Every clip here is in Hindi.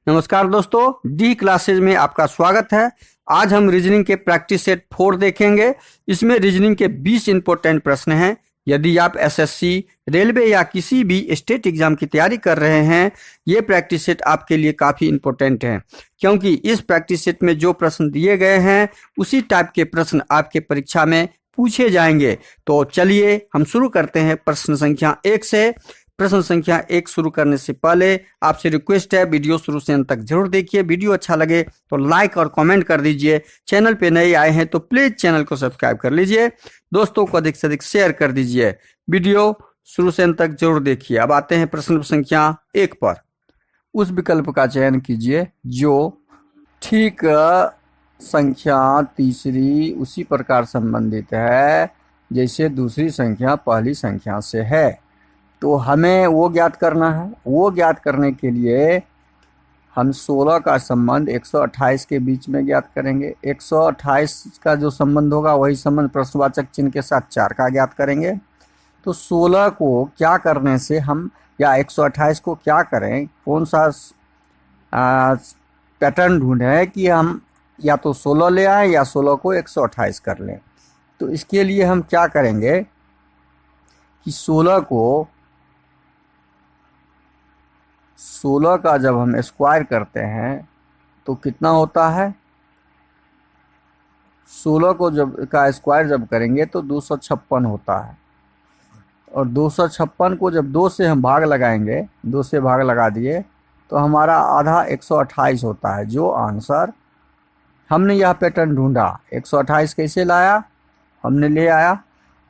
नमस्कार दोस्तों, डी क्लासेज में आपका स्वागत है। आज हम रीजनिंग के प्रैक्टिस सेट 4 देखेंगे। इसमें रीजनिंग के 20 इंपॉर्टेंट प्रश्न हैं। यदि आप एसएससी, रेलवे या किसी भी स्टेट एग्जाम की तैयारी कर रहे हैं, ये प्रैक्टिस सेट आपके लिए काफ़ी इंपॉर्टेंट है, क्योंकि इस प्रैक्टिस सेट में जो प्रश्न दिए गए हैं उसी टाइप के प्रश्न आपके परीक्षा में पूछे जाएंगे। तो चलिए हम शुरू करते हैं प्रश्न संख्या 1 से। प्रश्न संख्या 1 शुरू करने से पहले आपसे रिक्वेस्ट है, वीडियो शुरू से अंत तक जरूर देखिए। वीडियो अच्छा लगे तो लाइक और कमेंट कर दीजिए। चैनल पे नए आए हैं तो प्लीज चैनल को सब्सक्राइब कर लीजिए। दोस्तों को अधिक से अधिक शेयर कर दीजिए। वीडियो शुरू से अंत तक जरूर देखिए। अब आते हैं प्रश्न संख्या 1 पर। उस विकल्प का चयन कीजिए जो ठीक संख्या तीसरी उसी प्रकार संबंधित है जैसे दूसरी संख्या पहली संख्या से है। तो हमें वो ज्ञात करना है। वो ज्ञात करने के लिए हम 16 का संबंध 128 के बीच में ज्ञात करेंगे। 128 का जो संबंध होगा वही संबंध प्रश्नवाचक चिन्ह के साथ 4 का ज्ञात करेंगे। तो 16 को क्या करने से हम, या 128 को क्या करें, कौन सा पैटर्न ढूंढें कि हम या तो 16 ले आए या 16 को 128 कर लें। तो इसके लिए हम क्या करेंगे कि 16 का जब हम स्क्वायर करते हैं तो कितना होता है। 16 को जब का स्क्वायर जब करेंगे तो 256 होता है। और 256 को जब 2 से हम भाग लगाएंगे, 2 से भाग लगा दिए तो हमारा आधा 128 होता है। जो आंसर हमने यह पैटर्न ढूंढा, 128 कैसे लाया, हमने ले आया।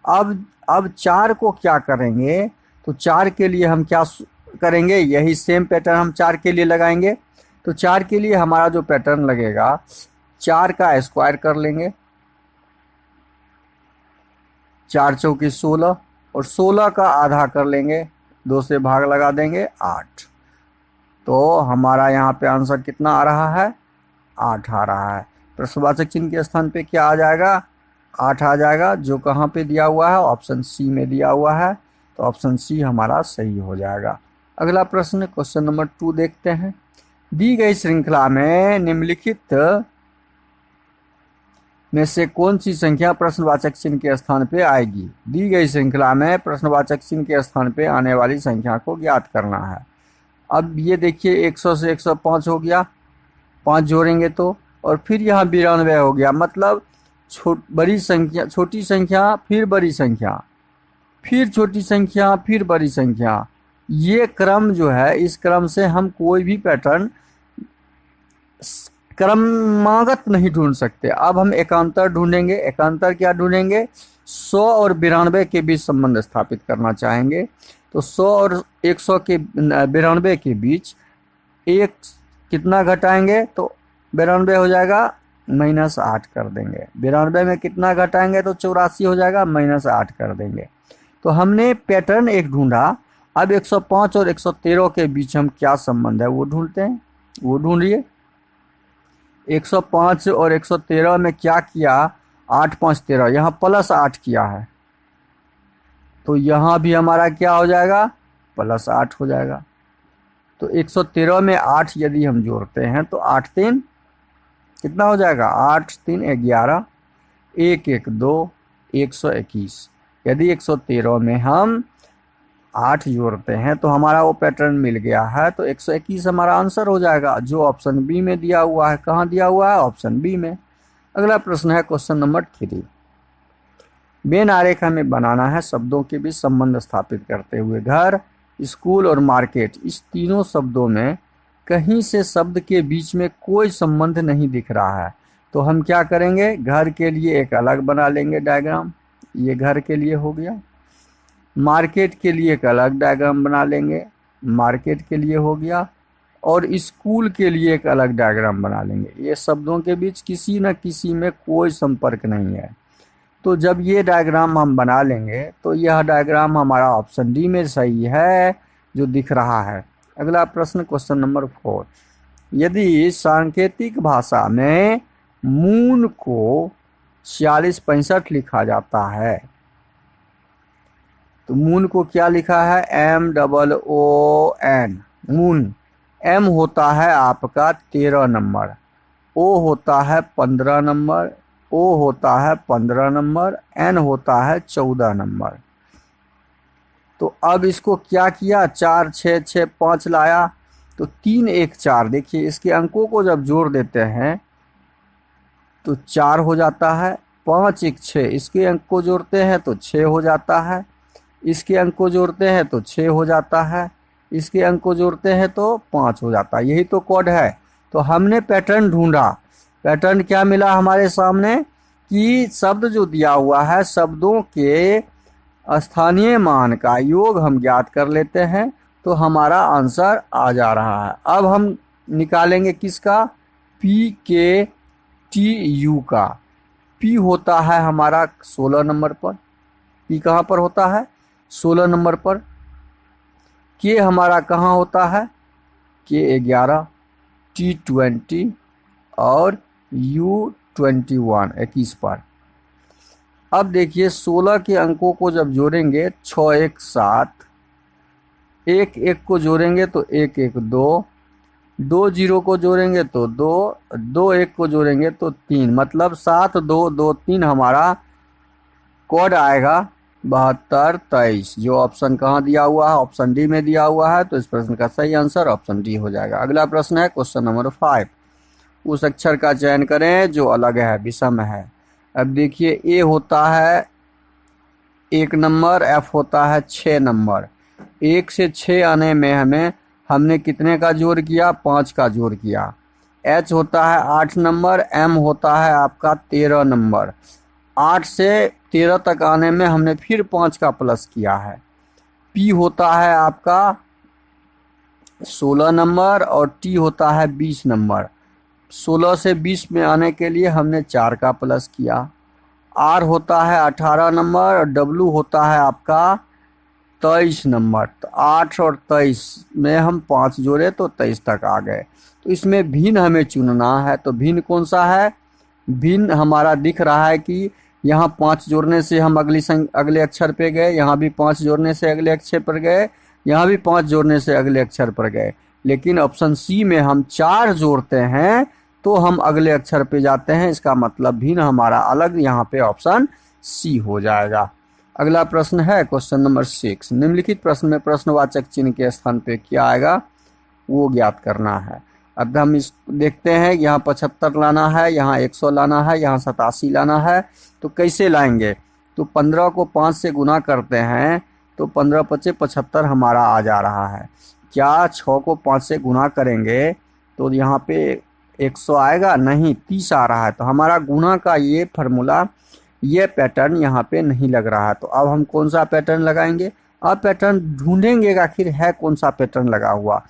अब 4 को क्या करेंगे, तो 4 के लिए हम क्या करेंगे, यही सेम पैटर्न हम 4 के लिए लगाएंगे। तो 4 के लिए हमारा जो पैटर्न लगेगा, 4 का स्क्वायर कर लेंगे, 4 चौकी 16, और 16 का आधा कर लेंगे, 2 से भाग लगा देंगे 8। तो हमारा यहाँ पे आंसर कितना आ रहा है, 8 आ रहा है। प्रश्नवाचक चिन्ह के स्थान पे क्या आ जाएगा, 8 आ जाएगा, जो कहाँ पे दिया हुआ है, ऑप्शन सी में दिया हुआ है। तो ऑप्शन सी हमारा सही हो जाएगा। अगला प्रश्न क्वेश्चन नंबर 2 देखते हैं। दी गई श्रृंखला में निम्नलिखित में से कौन सी संख्या प्रश्नवाचक चिन्ह के स्थान पे आएगी। दी गई श्रृंखला में प्रश्नवाचक चिन्ह के स्थान पे आने वाली संख्या को ज्ञात करना है। अब ये देखिए, 100 से 105 हो गया, 5 जोड़ेंगे तो, और फिर यहाँ 92 हो गया। मतलब बड़ी संख्या, छोटी संख्या, फिर बड़ी संख्या, फिर छोटी संख्या, फिर बड़ी संख्या। ये क्रम जो है, इस क्रम से हम कोई भी पैटर्न क्रमागत नहीं ढूंढ सकते। अब हम एकांतर ढूंढेंगे। एकांतर क्या ढूंढेंगे, 100 और 92 के बीच संबंध स्थापित करना चाहेंगे। तो 100 और 100 के 92 के बीच एक कितना घटाएंगे, तो 92 हो जाएगा, -8 कर देंगे। 92 में कितना घटाएंगे तो 84 हो जाएगा, -8 कर देंगे। तो हमने पैटर्न एक ढूंढा। अब 105 और 113 के बीच हम क्या संबंध है वो ढूंढते हैं। वो ढूंढिए। 105 और 113 में क्या किया, 8 5 13, यहाँ +8 किया है, तो यहाँ भी हमारा क्या हो जाएगा, +8 हो जाएगा। तो 113 में 8 यदि हम जोड़ते हैं तो 8 3 कितना हो जाएगा, 8 3 11, 1 1 2, 121। यदि 113 में हम 8 जोड़ते हैं तो हमारा वो पैटर्न मिल गया है। तो 121 हमारा आंसर हो जाएगा, जो ऑप्शन बी में दिया हुआ है। कहाँ दिया हुआ है, ऑप्शन बी में। अगला प्रश्न है क्वेश्चन नंबर 3। बेन आरेख हमें बनाना है शब्दों के बीच संबंध स्थापित करते हुए। घर, स्कूल और मार्केट, इस तीनों शब्दों में कहीं से शब्द के बीच में कोई संबंध नहीं दिख रहा है। तो हम क्या करेंगे, घर के लिए एक अलग बना लेंगे डायग्राम, ये घर के लिए हो गया। मार्केट के लिए एक अलग डायग्राम बना लेंगे, मार्केट के लिए हो गया। और स्कूल के लिए एक अलग डायग्राम बना लेंगे। ये शब्दों के बीच किसी न किसी में कोई संपर्क नहीं है। तो जब ये डायग्राम हम बना लेंगे तो यह डायग्राम हमारा ऑप्शन डी में सही है, जो दिख रहा है। अगला प्रश्न क्वेश्चन नंबर 4। यदि सांकेतिक भाषा में मून को 4665 लिखा जाता है, तो मून को क्या लिखा है, MOON, मून। M होता है आपका 13 नंबर, O होता है 15 नंबर, O होता है 15 नंबर, N होता है 14 नंबर। तो अब इसको क्या किया, 4 6 6 5 लाया, तो 3 1 4। देखिए इसके अंकों को जब जोड़ देते हैं तो 4 हो जाता है। 5 1 6, इसके अंक को जोड़ते हैं तो 6 हो जाता है। इसके अंक को जोड़ते हैं तो 6 हो जाता है। इसके अंक को जोड़ते हैं तो 5 हो जाता है। यही तो कोड है। तो हमने पैटर्न ढूंढा। पैटर्न क्या मिला हमारे सामने कि शब्द जो दिया हुआ है, शब्दों के स्थानीय मान का योग हम ज्ञात कर लेते हैं तो हमारा आंसर आ जा रहा है। अब हम निकालेंगे किसका, पी के टी यू का। पी होता है हमारा 16 नंबर पर, पी कहाँ पर होता है, 16 नंबर पर। के हमारा कहाँ होता है, के 11, टी 20 और यू 21 21 पर। अब देखिए 16 के अंकों को जब जोड़ेंगे 6 1 7, 1 1 को जोड़ेंगे तो 1 1 2, 2 0 को जोड़ेंगे तो 2, 2 1 को जोड़ेंगे तो 3, मतलब 7 2 2 3 हमारा कोड आएगा 72 23, जो ऑप्शन कहाँ दिया हुआ है, ऑप्शन डी में दिया हुआ है। तो इस प्रश्न का सही आंसर ऑप्शन डी हो जाएगा। अगला प्रश्न है क्वेश्चन नंबर 5। उस अक्षर का चयन करें जो अलग है, विषम है। अब देखिए ए होता है 1 नंबर, एफ होता है 6 नंबर। 1 से 6 आने में हमने कितने का जोड़ किया, 5 का जोड़ किया। एच होता है 8 नंबर, एम होता है आपका 13 नंबर। 8 से 13 तक आने में हमने फिर 5 का प्लस किया है। पी होता है आपका 16 नंबर और टी होता है 20 नंबर। 16 से 20 में आने के लिए हमने 4 का प्लस किया। आर होता है 18 नंबर और डब्लू होता है आपका 23 नंबर। तो 8 और 23 में हम 5 जोड़े तो 23 तक आ गए। तो इसमें भिन्न हमें चुनना है। तो भिन्न कौन सा है, भिन्न हमारा दिख रहा है कि यहाँ 5 जोड़ने से हम अगले अक्षर पे गए, यहाँ भी 5 जोड़ने से अगले अक्षर पर गए, यहाँ भी 5 जोड़ने से अगले अक्षर पर गए। लेकिन ऑप्शन सी में हम 4 जोड़ते हैं तो हम अगले अक्षर पे जाते हैं। इसका मतलब भिन्न हमारा अलग, यहाँ पे ऑप्शन सी हो जाएगा। अगला प्रश्न है क्वेश्चन नंबर 6। निम्नलिखित प्रश्न में प्रश्नवाचक चिन्ह के स्थान पे क्या आएगा वो ज्ञात करना है। अब हम इस देखते हैं, यहाँ 75 लाना है, यहाँ 100 लाना है, यहाँ 87 लाना है। तो कैसे लाएंगे, तो 15 को 5 से गुना करते हैं तो 15 5 75 हमारा आ जा रहा है। क्या 6 को 5 से गुना करेंगे तो यहाँ पे 100 आएगा, नहीं 30 आ रहा है। तो हमारा गुना का ये फार्मूला, ये पैटर्न यहाँ पे नहीं लग रहा है। तो अब हम कौन सा पैटर्न लगाएंगे, अब पैटर्न ढूंढेंगे आखिर है कौन सा पैटर्न लगा हुआ।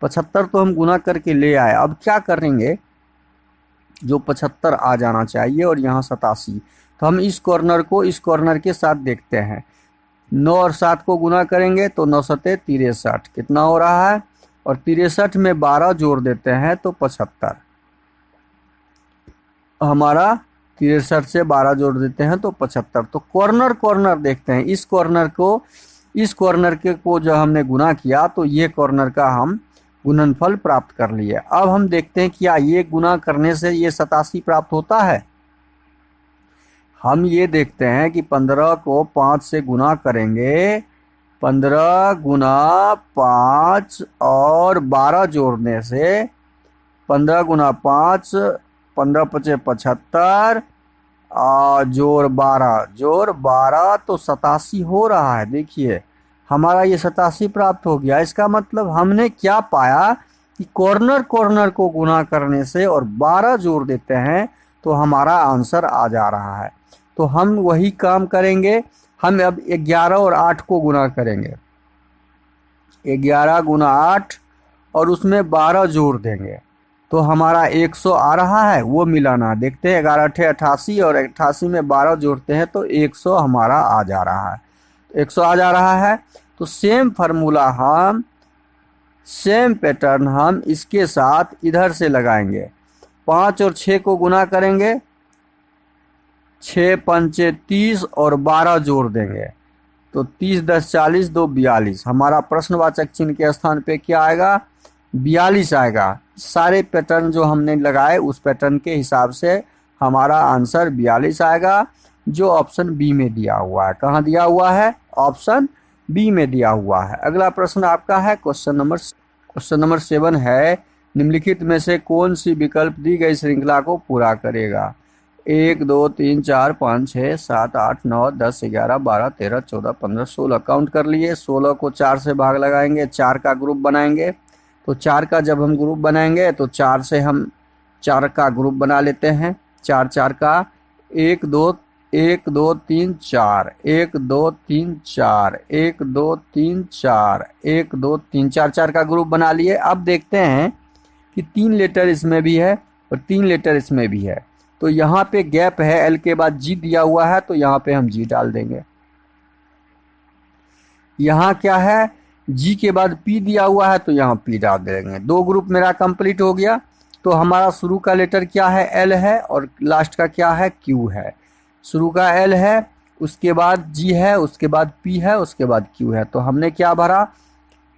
75 तो हम गुना करके ले आए, अब क्या करेंगे, जो 75 आ जाना चाहिए और यहाँ 87। तो हम इस कॉर्नर को इस कॉर्नर के साथ देखते हैं। 9 और 7 को गुना करेंगे तो 9 7 63 कितना हो रहा है, और 63 में 12 जोड़ देते हैं तो 75 हमारा, 63 से 12 जोड़ देते हैं तो 75। तो कॉर्नर कॉर्नर देखते हैं, इस कॉर्नर के को जो हमने गुना किया तो ये कॉर्नर का हम गुणनफल प्राप्त कर लिए। अब हम देखते हैं क्या ये गुना करने से ये 87 प्राप्त होता है। हम ये देखते हैं कि 15 को 5 से गुना करेंगे, 15 गुना 5 और 12 जोड़ने से 15 गुना 5 15 5 75 जोड़ 12 तो 87 हो रहा है। देखिए हमारा ये 87 प्राप्त हो गया। इसका मतलब हमने क्या पाया कि कॉर्नर कॉर्नर को गुना करने से और 12 जोड़ देते हैं तो हमारा आंसर आ जा रहा है। तो हम वही काम करेंगे, हम अब 11 और 8 को गुना करेंगे, 11 गुना 8 और उसमें 12 जोड़ देंगे तो हमारा 100 आ रहा है, वो मिलाना देखते हैं। 11 8 88 और 88 में 12 जोड़ते हैं तो 100 हमारा आ जा रहा है, 100 आ जा रहा है। तो सेम फार्मूला हम, सेम पैटर्न हम इसके साथ इधर से लगाएंगे। 5 और 6 को गुना करेंगे, 6 5 30 और 12 जोड़ देंगे तो 30 10 40 2 42 हमारा प्रश्नवाचक चिन्ह के स्थान पे क्या आएगा, 42 आएगा। सारे पैटर्न जो हमने लगाए उस पैटर्न के हिसाब से हमारा आंसर 42 आएगा, जो ऑप्शन बी में दिया हुआ है। कहाँ दिया हुआ है? ऑप्शन बी में दिया हुआ है। अगला प्रश्न आपका है क्वेश्चन नंबर 7 है, निम्नलिखित में से कौन सी विकल्प दी गई श्रृंखला को पूरा करेगा? 1 2 3 4 5 6 7 8 9 10 11 12 13 14 15 16 काउंट कर लिए। 16 को 4 से भाग लगाएंगे, 4 का ग्रुप बनाएंगे। तो 4 का जब हम ग्रुप बनाएंगे तो 4 से हम 4 का ग्रुप बना लेते हैं। 4 4 का 1 2 1 2 3 4 1 2 3 4 1 2 3 4 1 2 3 4 4 का ग्रुप बना लिए। अब देखते हैं कि 3 लेटर इसमें भी है और 3 लेटर इसमें भी है, तो यहाँ पे गैप है, एल के बाद जी दिया हुआ है, तो यहाँ पे हम जी डाल देंगे। यहाँ क्या है? जी के बाद पी दिया हुआ है, तो यहाँ पी डाल देंगे। 2 ग्रुप मेरा कंप्लीट हो गया। तो हमारा शुरू का लेटर क्या है? एल है, और लास्ट का क्या है? क्यू है। शुरू का एल है, उसके बाद जी है, उसके बाद पी है, उसके बाद क्यू है। तो हमने क्या भरा?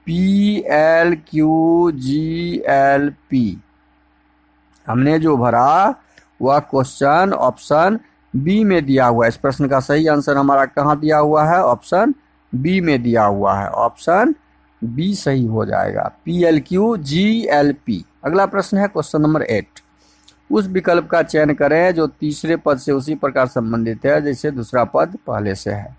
P L Q G L P. हमने जो भरा वह क्वेश्चन ऑप्शन बी में दिया हुआ है। इस प्रश्न का सही आंसर हमारा कहाँ दिया हुआ है? ऑप्शन बी में दिया हुआ है। ऑप्शन बी सही हो जाएगा, P L Q G L P. अगला प्रश्न है क्वेश्चन नंबर 8, उस विकल्प का चयन करें जो तीसरे पद से उसी प्रकार संबंधित है जैसे दूसरा पद पहले से है।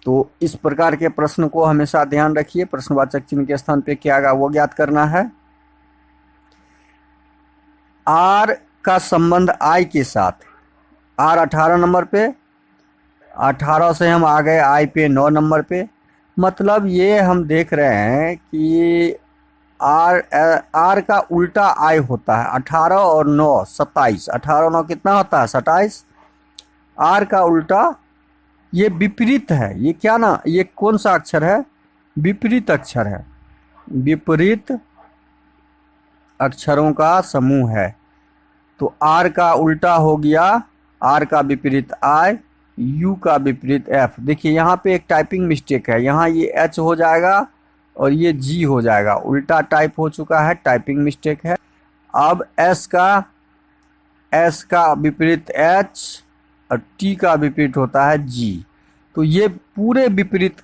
तो इस प्रकार के प्रश्न को हमेशा ध्यान रखिए। प्रश्नवाचक चिन्ह के स्थान पे क्या आएगा वो ज्ञात करना है। आर का संबंध आई के साथ, आर 18 नंबर पे, 18 से हम आ गए आई पे 9 नंबर पे। मतलब ये हम देख रहे हैं कि आर का उल्टा आई होता है। 18 और 9 27, 18 9 कितना होता है? 27। आर का उल्टा ये विपरीत है। ये क्या ना, ये कौन सा अक्षर है? विपरीत अक्षर है। विपरीत अक्षरों का समूह है। तो आर का उल्टा हो गया, आर का विपरीत आई, यू का विपरीत एफ। देखिए यहाँ पे एक टाइपिंग मिस्टेक है, यहाँ ये एच हो जाएगा और ये जी हो जाएगा, उल्टा टाइप हो चुका है, टाइपिंग मिस्टेक है। अब एस का विपरीत एच और टी का विपरीत होता है जी। तो ये पूरे विपरीत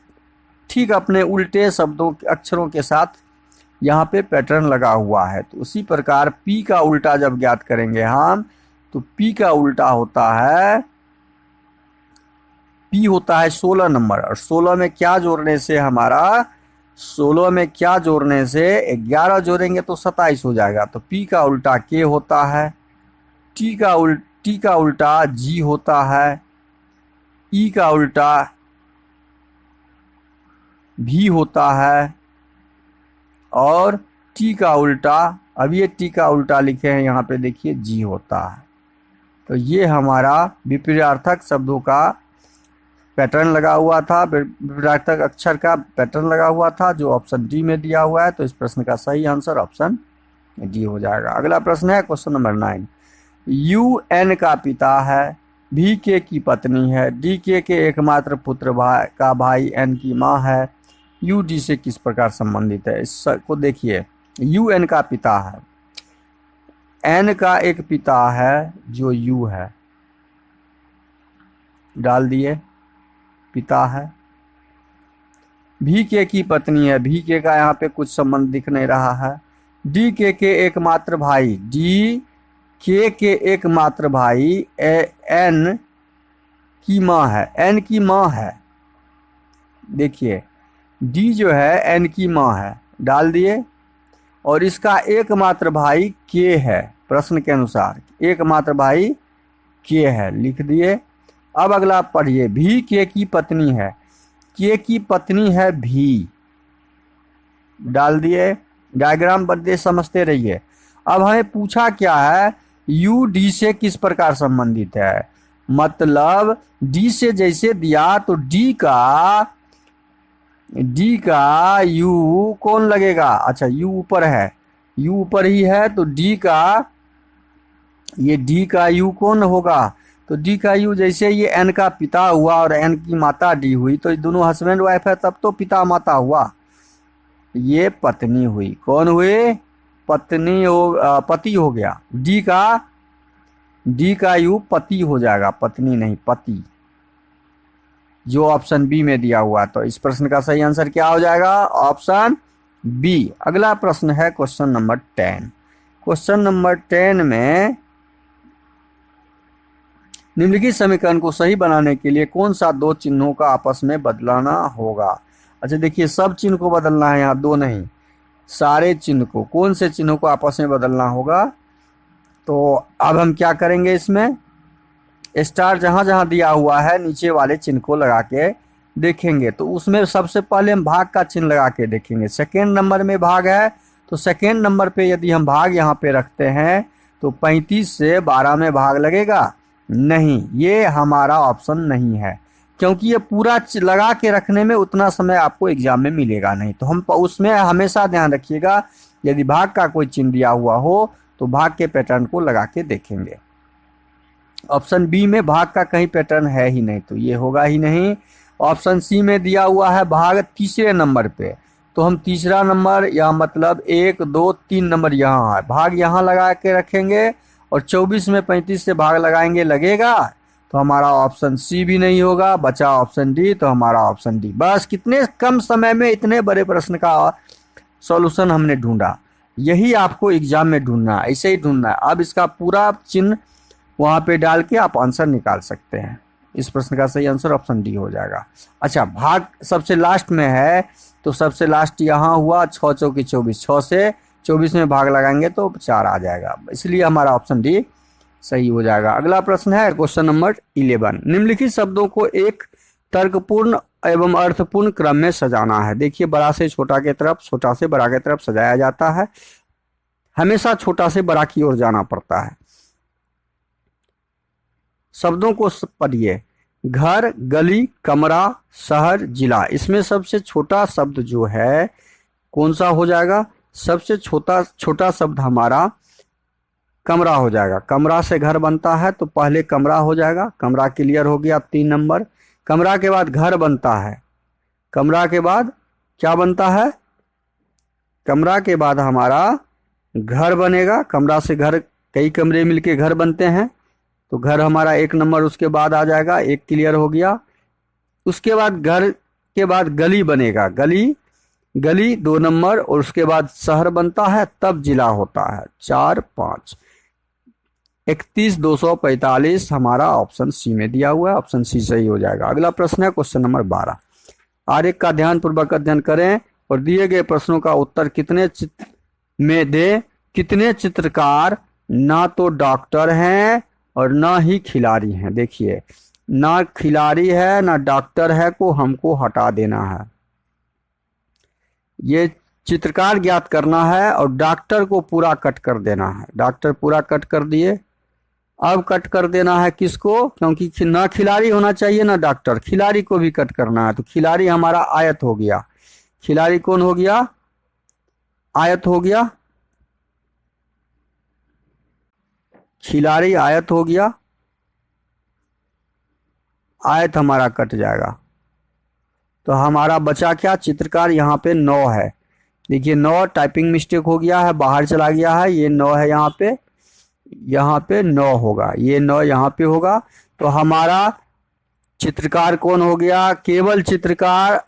ठीक अपने उल्टे शब्दों अक्षरों के साथ यहाँ पे पैटर्न लगा हुआ है। तो उसी प्रकार पी का उल्टा जब ज्ञात करेंगे हम, तो पी का उल्टा होता है, पी होता है 16 नंबर, और 16 में क्या जोड़ने से हमारा, 16 में क्या जोड़ने से 11 जोड़ेंगे तो 27 हो जाएगा। तो पी का उल्टा के होता है, टी का उल्टा जी होता है, ई का उल्टा भी होता है, और टी का उल्टा, अब ये टी का उल्टा लिखे हैं यहाँ पे देखिए जी होता है। तो ये हमारा विपरीतार्थक शब्दों का पैटर्न लगा हुआ था, विपरीतार्थक अक्षर का पैटर्न लगा हुआ था जो ऑप्शन डी में दिया हुआ है। तो इस प्रश्न का सही आंसर ऑप्शन डी हो जाएगा। अगला प्रश्न है क्वेश्चन नंबर 9, यू एन का पिता है, भी के की पत्नी है, डी के एकमात्र पुत्र का भाई एन की माँ है, यू डी से किस प्रकार संबंधित है? इसको देखिए, यू एन का पिता है, एन का एक पिता है जो यू है, डाल दिए, पिता है। भी के की पत्नी है, भी के का यहाँ पे कुछ संबंध दिख नहीं रहा है। डी के एकमात्र भाई, डी के एकमात्र भाई एन की माँ है, एन की माँ है। देखिए डी जो है एन की माँ है, डाल दिए, और इसका एकमात्र भाई के है, प्रश्न के अनुसार एकमात्र भाई के है, लिख दिए। अब अगला पढ़िए, भी के की पत्नी है, के की पत्नी है भी, डाल दिए, डायग्राम बदले समझते रहिए। अब हमें पूछा क्या है, यू डी से किस प्रकार संबंधित है? मतलब डी से जैसे दिया तो डी का यू कौन लगेगा? अच्छा यू ऊपर है, यू ऊपर ही है, तो डी का यू कौन होगा? तो डी का यू जैसे ये एन का पिता हुआ और एन की माता डी हुई, तो दोनों हस्बैंड वाइफ है, तब तो पिता माता हुआ। ये पत्नी हुई, कौन हुई? पति हो गया। डी का यू पति हो जाएगा, पत्नी नहीं पति, जो ऑप्शन बी में दिया हुआ। तो इस प्रश्न का सही आंसर क्या हो जाएगा? Option B. अगला प्रश्न है क्वेश्चन नंबर 10। क्वेश्चन नंबर 10 में निम्नलिखित समीकरण को सही बनाने के लिए कौन सा दो चिन्हों का आपस में बदलाना होगा? अच्छा देखिए, सब चिन्ह को बदलना है, यहाँ दो नहीं, सारे चिन्ह को। कौन से चिन्हों को आपस में बदलना होगा? तो अब हम क्या करेंगे, इसमें स्टार जहां जहां दिया हुआ है नीचे वाले चिन्ह को लगा के देखेंगे। तो उसमें सबसे पहले हम भाग का चिन्ह लगा के देखेंगे। सेकेंड नंबर में भाग है, तो सेकेंड नंबर पे यदि हम भाग यहाँ पे रखते हैं तो 35 से 12 में भाग लगेगा? नहीं, ये हमारा ऑप्शन नहीं है, क्योंकि ये पूरा लगा के रखने में उतना समय आपको एग्जाम में मिलेगा नहीं। तो हम उसमें हमेशा ध्यान रखिएगा, यदि भाग का कोई चिन्ह दिया हुआ हो तो भाग के पैटर्न को लगा के देखेंगे। ऑप्शन बी में भाग का कहीं पैटर्न है ही नहीं, तो ये होगा ही नहीं। ऑप्शन सी में दिया हुआ है भाग तीसरे नंबर पे, तो हम तीसरा नंबर या मतलब 1 2 3 नंबर यहाँ है, भाग यहाँ लगा के रखेंगे और 24 में 35 से भाग लगाएंगे, लगेगा? तो हमारा ऑप्शन सी भी नहीं होगा, बचा ऑप्शन डी। तो हमारा ऑप्शन डी। बस कितने कम समय में इतने बड़े प्रश्न का सॉल्यूशन हमने ढूंढा। यही आपको एग्जाम में ढूंढना है, ऐसे ही ढूंढना है। अब इसका पूरा चिन्ह वहां पे डाल के आप आंसर निकाल सकते हैं। इस प्रश्न का सही आंसर ऑप्शन डी हो जाएगा। अच्छा, भाग सबसे लास्ट में है, तो सबसे लास्ट यहाँ हुआ 6 चौकी 24, 6 से 24 में भाग लगाएंगे तो 4 आ जाएगा, इसलिए हमारा ऑप्शन डी सही हो जाएगा। अगला प्रश्न है क्वेश्चन नंबर 11। निम्नलिखित शब्दों को एक तर्कपूर्ण एवं अर्थपूर्ण क्रम में सजाना है। देखिए, बड़ा से छोटा के तरफ, छोटा से बड़ा के तरफ सजाया जाता है, हमेशा छोटा से बड़ा की ओर जाना पड़ता है। शब्दों को पढ़िए। घर, गली, कमरा, शहर, जिला। इसमें सबसे छोटा शब्द जो है कौन सा हो जाएगा? सबसे छोटा शब्द हमारा कमरा हो जाएगा। कमरा से घर बनता है, तो पहले कमरा हो जाएगा। कमरा क्लियर हो गया, 3 नंबर। कमरा के बाद घर बनता है, कमरा के बाद क्या बनता है? कमरा के बाद हमारा घर बनेगा। कमरा से घर, कई कमरे मिलके घर बनते हैं, तो घर हमारा 1 नंबर उसके बाद आ जाएगा, 1 क्लियर हो गया। उसके बाद घर के बाद गली बनेगा, गली 2 नंबर, और उसके बाद शहर बनता है, तब जिला होता है, 4 5 31,245 हमारा ऑप्शन सी में दिया हुआ है, ऑप्शन सी सही हो जाएगा। अगला प्रश्न है क्वेश्चन नंबर 12। आरेख का ध्यानपूर्वक अध्ययन करें और दिए गए प्रश्नों का उत्तर कितने चित्र में दे। कितने चित्रकार ना तो डॉक्टर हैं और ना ही खिलाड़ी हैं? देखिए, ना खिलाड़ी है ना डॉक्टर है को हमको हटा देना है, ये चित्रकार ज्ञात करना है, और डॉक्टर को पूरा कट कर देना है। डॉक्टर पूरा कट कर दिए, अब कट कर देना है किसको? क्योंकि ना खिलाड़ी होना चाहिए ना डॉक्टर, खिलाड़ी को भी कट करना है। तो खिलाड़ी हमारा आयत हो गया। खिलाड़ी कौन हो गया? आयत हो गया, खिलाड़ी आयत हो गया, आयत हमारा कट जाएगा। तो हमारा बचा क्या? चित्रकार। यहाँ पे 9 है, देखिए 9 टाइपिंग मिस्टेक हो गया है, बाहर चला गया है, ये 9 है, यहाँ पे 9 होगा, ये 9 यहाँ पे होगा। तो हमारा चित्रकार कौन हो गया? केवल चित्रकार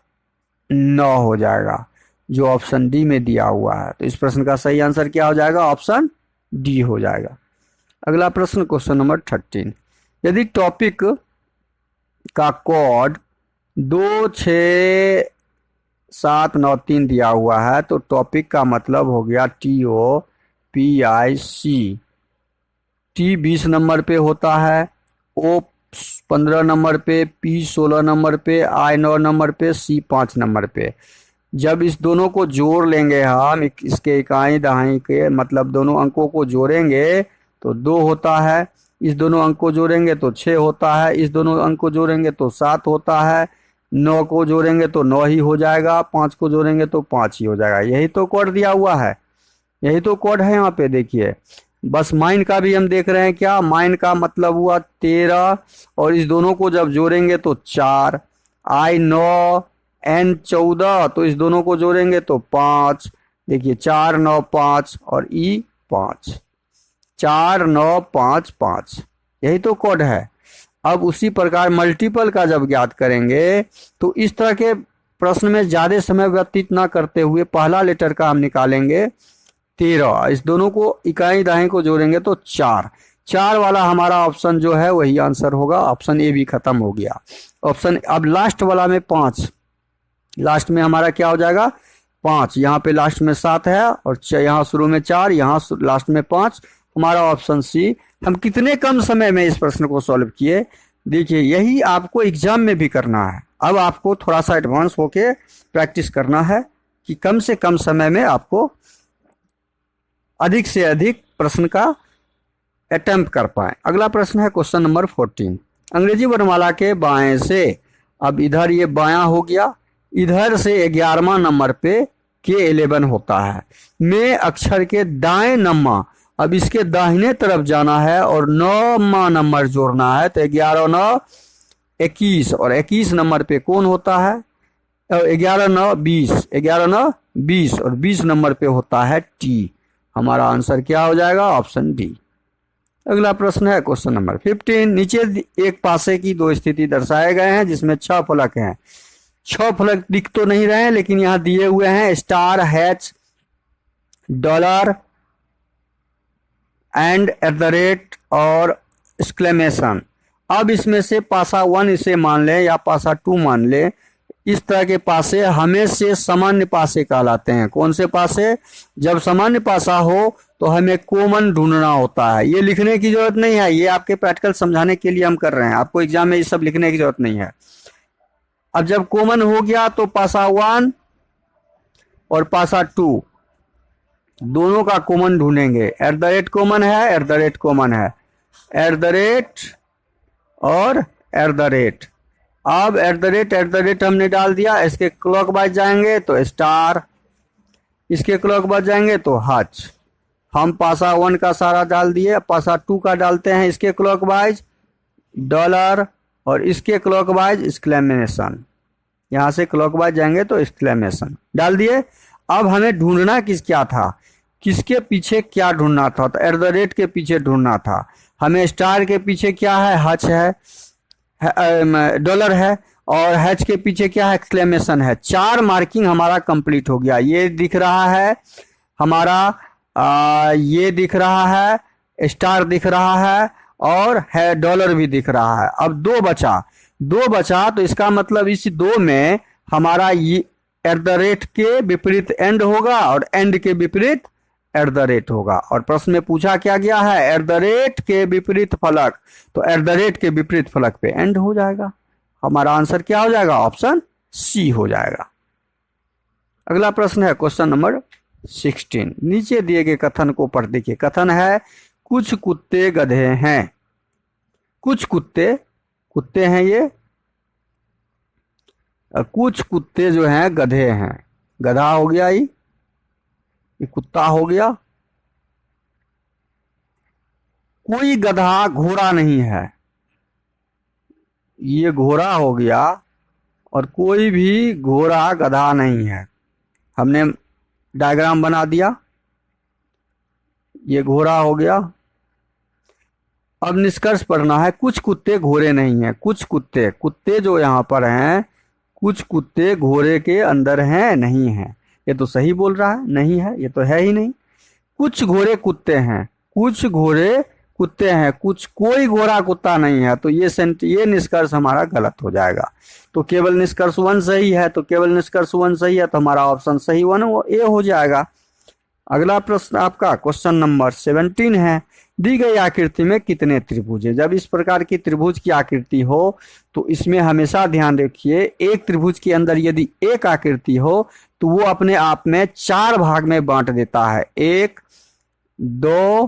9 हो जाएगा, जो ऑप्शन डी में दिया हुआ है। तो इस प्रश्न का सही आंसर क्या हो जाएगा? ऑप्शन डी हो जाएगा। अगला प्रश्न क्वेश्चन नंबर 13। यदि टॉपिक का कोड 26793 दिया हुआ है, तो टॉपिक का मतलब हो गया TOPIC। T 20 नंबर पे होता है, O 15 नंबर पे, P 16 नंबर पे, I 9 नंबर पे, C 5 नंबर पे। जब इस दोनों को जोड़ लेंगे हम, इसके इकाई दहाई के मतलब दोनों अंकों को जोड़ेंगे तो 2 होता है, इस दोनों अंक को जोड़ेंगे तो 6 होता है, इस दोनों अंक को जोड़ेंगे तो 7 होता है, 9 को जोड़ेंगे तो 9 ही हो जाएगा, 5 को जोड़ेंगे तो 5 ही हो जाएगा। यही तो कोड दिया हुआ है, यही तो कोड है यहाँ पे। देखिए, बस माइन का भी हम देख रहे हैं, क्या माइन का मतलब हुआ 13, और इस दोनों को जब जोड़ेंगे तो 4, I 9 N 14, तो इस दोनों को जोड़ेंगे तो 5, देखिए 4 9 5 और ई 5, 4 9 5 5, यही तो कोड है। अब उसी प्रकार मल्टीपल का जब ज्ञात करेंगे तो इस तरह के प्रश्न में ज्यादा समय व्यतीत ना करते हुए पहला लेटर का हम निकालेंगे 13, इस दोनों को इकाई दाएं को जोड़ेंगे तो 4, 4 वाला हमारा ऑप्शन जो है वही आंसर होगा। ऑप्शन ए भी खत्म हो गया। ऑप्शन अब लास्ट वाला में 5, लास्ट में हमारा क्या हो जाएगा 5, यहाँ पे लास्ट में 7 है और यहाँ शुरू में 4, यहाँ लास्ट में 5, हमारा ऑप्शन सी। हम कितने कम समय में इस प्रश्न को सॉल्व किए, देखिए यही आपको एग्जाम में भी करना है। अब आपको थोड़ा सा एडवांस होके प्रैक्टिस करना है कि कम से कम समय में आपको अधिक से अधिक प्रश्न का अटेम्प्ट कर पाए। अगला प्रश्न है क्वेश्चन नंबर 14, अंग्रेजी वर्णमाला के बाएं से, अब इधर ये बायां हो गया, इधर से 11वां नंबर पे K11 होता है, में अक्षर के दाएं नम्मा, अब इसके दाहिने तरफ जाना है और 9वां नंबर जोड़ना है, तो 11 9 21 और 21 नंबर पे कौन होता है, 11 9 20, 11 9 20 और 20 नंबर पे होता है T। हमारा आंसर क्या हो जाएगा, ऑप्शन डी। अगला प्रश्न है क्वेश्चन नंबर 15, नीचे एक पासे की दो स्थिति दर्शाए गए हैं जिसमें 6 फलक हैं। 6 फलक दिख तो नहीं रहे हैं लेकिन यहां दिए हुए हैं star, hatch, dollar and at the rate और एक्सक्लेमेशन। अब इसमें से पासा 1 इसे मान लें या पासा 2 मान लें, इस तरह के पासे हमेशा सामान्य पासे कहलाते हैं। कौन से पासे, जब सामान्य पासा हो तो हमें कॉमन ढूंढना होता है। ये लिखने की जरूरत नहीं है, ये आपके प्रैक्टिकल समझाने के लिए हम कर रहे हैं, आपको एग्जाम में ये सब लिखने की जरूरत नहीं है। अब जब कॉमन हो गया तो पासा 1 और पासा 2 दोनों का कॉमन ढूंढेंगे। एट द रेट कॉमन है, एट द रेट कॉमन है, एट द रेट और एट द रेट। अब एट द रेट हमने डाल दिया, इसके क्लॉकवाइज जाएंगे तो स्टार, इसके क्लॉकवाइज जाएंगे तो हच। हम पासा 1 का सारा डाल दिए, पासा 2 का डालते हैं इसके क्लॉकवाइज डॉलर और इसके क्लॉकवाइज एक्सक्लेमेशन, यहां से क्लॉकवाइज जाएंगे तो एक्सक्लेमेशन डाल दिए। अब हमें ढूंढना क्या था, किसके पीछे क्या ढूंढना था, तो एट द रेट के पीछे ढूंढना था। हमें स्टार के पीछे क्या है, हच है, डॉलर है और हैच के पीछे क्या है, एक्सक्लेमेशन है। 4 मार्किंग हमारा कंप्लीट हो गया। ये दिख रहा है हमारा, ये दिख रहा है, स्टार दिख रहा है और है डॉलर भी दिख रहा है। अब 2 बचा तो इसका मतलब इस 2 में हमारा ये एट द रेट के विपरीत एंड होगा और एंड के विपरीत एट द रेट होगा। और प्रश्न में पूछा क्या गया है, एट द रेट के विपरीत फलक, तो एट द रेट के विपरीत फलक पे एंड हो जाएगा। हमारा आंसर क्या हो जाएगा, ऑप्शन सी हो जाएगा। अगला प्रश्न है क्वेश्चन नंबर 16, नीचे दिए गए कथन को पढ़ देखिए। कथन है कुछ कुत्ते गधे हैं, कुछ कुत्ते हैं, ये कुछ कुत्ते जो हैं गधे हैं। गधा हो गया, ये कुत्ता हो गया। कोई गधा घोड़ा नहीं है, ये घोड़ा हो गया और कोई भी घोड़ा गधा नहीं है। हमने डायग्राम बना दिया, ये घोड़ा हो गया। अब निष्कर्ष पढ़ना है, कुछ कुत्ते घोड़े नहीं हैं। कुछ कुत्ते जो यहाँ पर हैं, कुछ कुत्ते घोड़े के अंदर हैं नहीं हैं। ये तो सही बोल रहा है, नहीं है, ये तो है ही नहीं। कुछ घोड़े कुत्ते हैं, कुछ घोड़े कुत्ते हैं, कुछ कोई घोड़ा कुत्ता नहीं है, तो ये निष्कर्ष हमारा गलत हो जाएगा। तो केवल निष्कर्ष 1 सही है, तो केवल निष्कर्ष 1 सही है, तो हमारा ऑप्शन सही 1 ए हो जाएगा। अगला प्रश्न आपका क्वेश्चन नंबर 17 है, दी गई आकृति में कितने त्रिभुज है। जब इस प्रकार की त्रिभुज की आकृति हो तो इसमें हमेशा ध्यान रखिए, एक त्रिभुज के अंदर यदि एक आकृति हो तो वो अपने आप में 4 भाग में बांट देता है। 1 2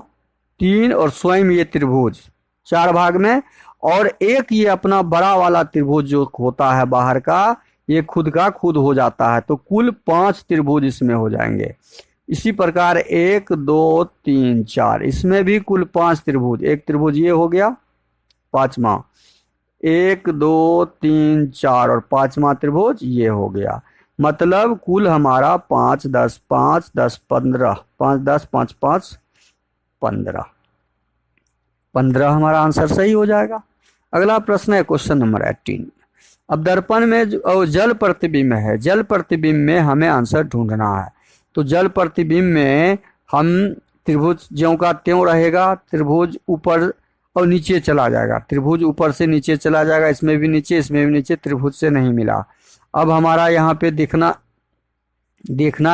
3 और स्वयं ये त्रिभुज 4 भाग में, और एक ये अपना बड़ा वाला त्रिभुज जो होता है बाहर का, ये खुद का खुद हो जाता है। तो कुल 5 त्रिभुज इसमें हो जाएंगे। इसी प्रकार 1 2 3 4 इसमें भी कुल 5 त्रिभुज। एक त्रिभुज ये हो गया, 5वां, 1 2 3 4 और 5वां त्रिभुज ये हो गया। मतलब कुल हमारा 5 10 5 10 15 5 10 5 5 15 15 हमारा आंसर सही हो जाएगा। अगला प्रश्न है क्वेश्चन नंबर 18। अब दर्पण में जल प्रतिबिंब है, जल प्रतिबिंब में हमें आंसर ढूंढना है। तो जल प्रतिबिंब में हम त्रिभुज ज्यों का त्यों रहेगा, त्रिभुज ऊपर और नीचे चला जाएगा, त्रिभुज ऊपर से नीचे चला जाएगा, इसमें भी नीचे इसमें भी नीचे, त्रिभुज से नहीं मिला। अब हमारा यहाँ पे देखना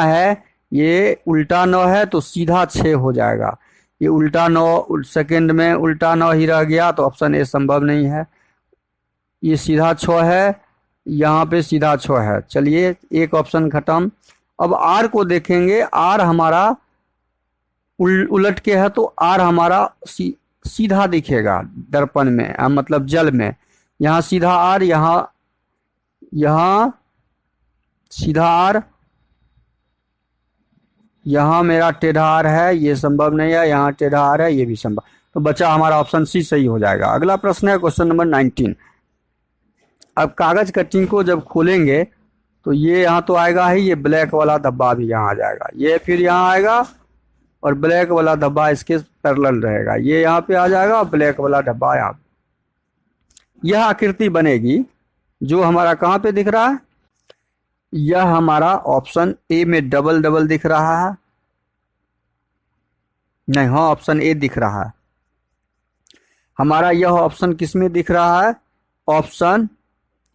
है, ये उल्टा 9 है तो सीधा 6 हो जाएगा। ये उल्टा 9 सेकंड में उल्टा 9 ही रह गया तो ऑप्शन ए संभव नहीं है। ये सीधा 6 है, यहाँ पे सीधा 6 है। चलिए एक ऑप्शन खत्म। अब आर को देखेंगे, आर हमारा उलट के है तो आर हमारा सीधा दिखेगा दर्पण में, मतलब जल में। यहाँ सीधा आर, यहाँ सीधा आर, यहाँ मेरा टेढ़ा आर है, ये संभव नहीं है। यहाँ टेढ़ा आर है, ये भी संभव। तो बचा हमारा ऑप्शन सी सही हो जाएगा। अगला प्रश्न है क्वेश्चन नंबर 19। अब कागज कटिंग को जब खोलेंगे तो ये यहाँ तो आएगा ही, ये ब्लैक वाला धब्बा भी यहाँ आ जाएगा, ये फिर यहाँ आएगा और ब्लैक वाला धब्बा इसके पैरेलल रहेगा, ये यहाँ पे आ जाएगा और ब्लैक वाला धब्बा यहाँ। यह आकृति बनेगी जो हमारा कहाँ पे दिख रहा है, यह हमारा ऑप्शन ए में डबल डबल दिख रहा है। नहीं, हाँ ऑप्शन ए दिख रहा है हमारा। यह ऑप्शन किस में दिख रहा है, ऑप्शन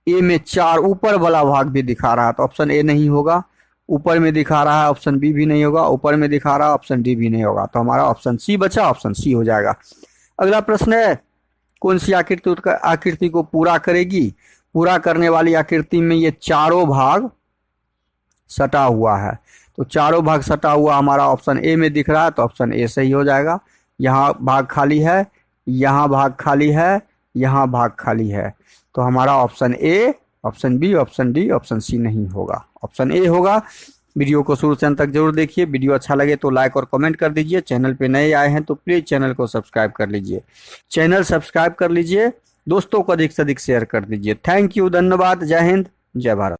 ए में 4 ऊपर वाला भाग भी दिखा रहा है, तो ऑप्शन ए नहीं होगा। ऊपर में दिखा रहा है, ऑप्शन बी भी नहीं होगा। ऊपर में दिखा रहा है, ऑप्शन डी भी नहीं होगा। तो हमारा ऑप्शन सी बचा, ऑप्शन सी हो जाएगा। अगला प्रश्न है, कौन सी आकृति को पूरा करेगी। पूरा करने वाली आकृति में ये चारों भाग सटा हुआ है, तो चारों भाग सटा हुआ हमारा ऑप्शन ए में दिख रहा है, तो ऑप्शन ए सही हो जाएगा। यहाँ भाग खाली है, यहाँ भाग खाली है, यहाँ भाग खाली है, तो हमारा option A, option B, option D, option C नहीं होगा, ऑप्शन ए होगा। वीडियो को शुरू से अंत तक जरूर देखिए। वीडियो अच्छा लगे तो लाइक और कमेंट कर दीजिए। चैनल पे नए आए हैं तो प्लीज़ चैनल को सब्सक्राइब कर लीजिए। चैनल सब्सक्राइब कर लीजिए, दोस्तों को अधिक से अधिक शेयर कर दीजिए। थैंक यू, धन्यवाद, जय हिंद, जय भारत।